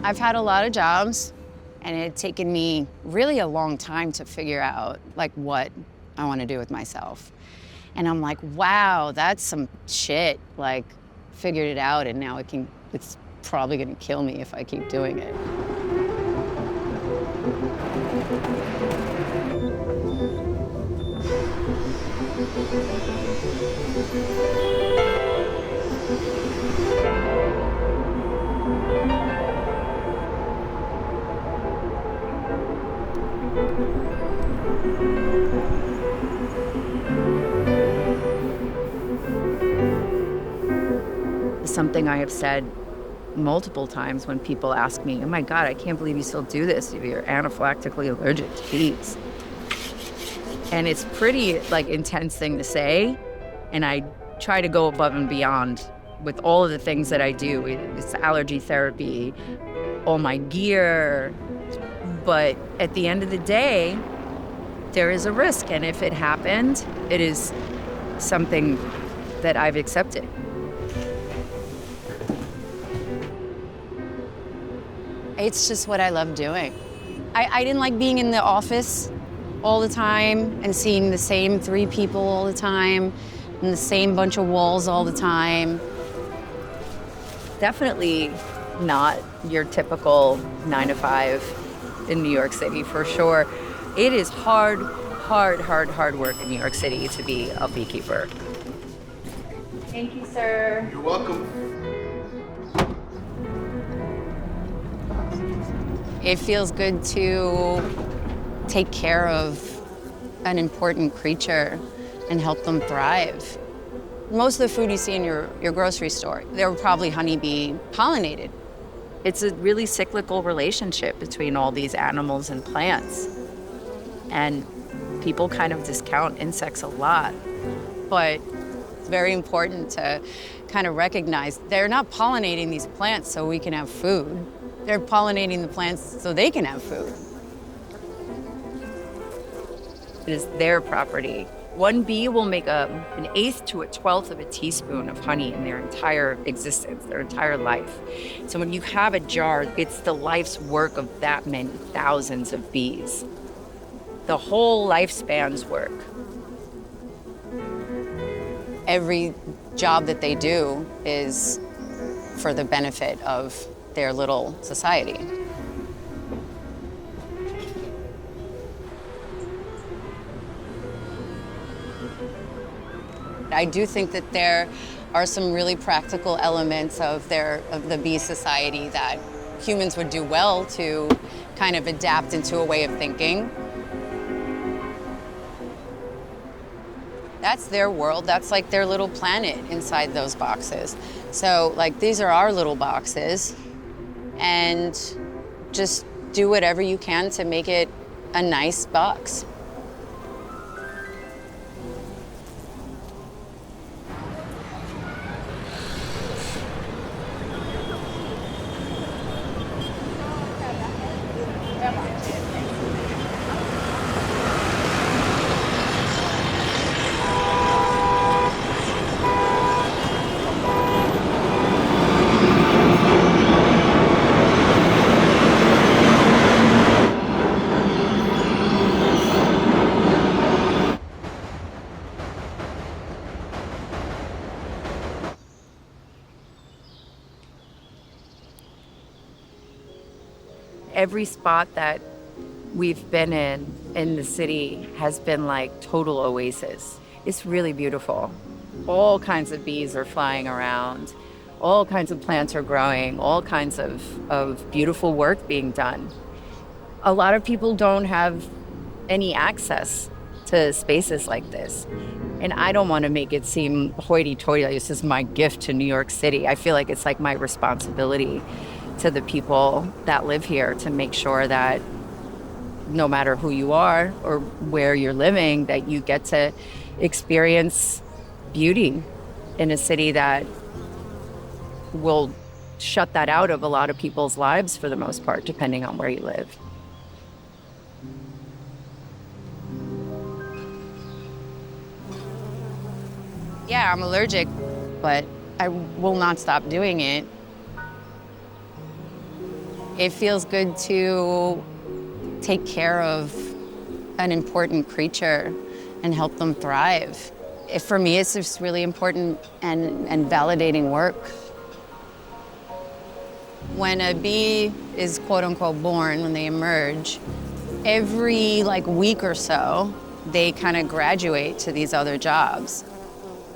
I've had a lot of jobs, and it had taken me really a long time to figure out like what I want to do with myself. And I'm like, wow, that's some shit. Like, figured it out, and now it's probably gonna kill me if I keep doing it. Something I have said multiple times when people ask me, oh my God, I can't believe you still do this. You're anaphylactically allergic to bees. And it's pretty like intense thing to say. And I try to go above and beyond with all of the things that I do. It's allergy therapy, all my gear. But at the end of the day, there is a risk. And if it happened, it is something that I've accepted. It's just what I love doing. I didn't like being in the office all the time and seeing the same 3 people all the time and the same bunch of walls all the time. Definitely not your typical 9 to 5 in New York City, for sure. It is hard work in New York City to be a beekeeper. Thank you, sir. You're welcome. It feels good to take care of an important creature and help them thrive. Most of the food you see in your grocery store, they're probably honeybee pollinated. It's a really cyclical relationship between all these animals and plants. And people kind of discount insects a lot, but it's very important to kind of recognize they're not pollinating these plants so we can have food. They're pollinating the plants so they can have food. It is their property. One bee will make an 1/8 to a 1/12 of a teaspoon of honey in their entire existence, their entire life. So when you have a jar, it's the life's work of that many thousands of bees. The whole lifespan's work. Every job that they do is for the benefit of their little society. I do think that there are some really practical elements of the bee society that humans would do well to kind of adapt into a way of thinking. That's their world. That's like their little planet inside those boxes. So like these are our little boxes, and just do whatever you can to make it a nice box. Every spot that we've been in the city has been like total oasis. It's really beautiful. All kinds of bees are flying around. All kinds of plants are growing. All kinds of beautiful work being done. A lot of people don't have any access to spaces like this. And I don't want to make it seem hoity-toity, like this is my gift to New York City. I feel like it's like my responsibility to the people that live here to make sure that no matter who you are or where you're living, that you get to experience beauty in a city that will shut that out of a lot of people's lives for the most part, depending on where you live. Yeah, I'm allergic, but I will not stop doing it. It feels good to take care of an important creature and help them thrive. For me, it's just really important and validating work. When a bee is quote unquote born, when they emerge, every week or so, they kind of graduate to these other jobs.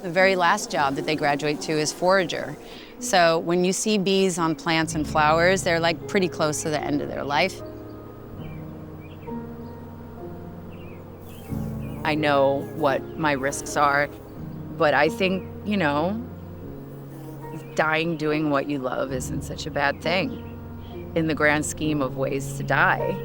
The very last job that they graduate to is forager. So when you see bees on plants and flowers, they're pretty close to the end of their life. I know what my risks are, but I think, dying doing what you love isn't such a bad thing in the grand scheme of ways to die.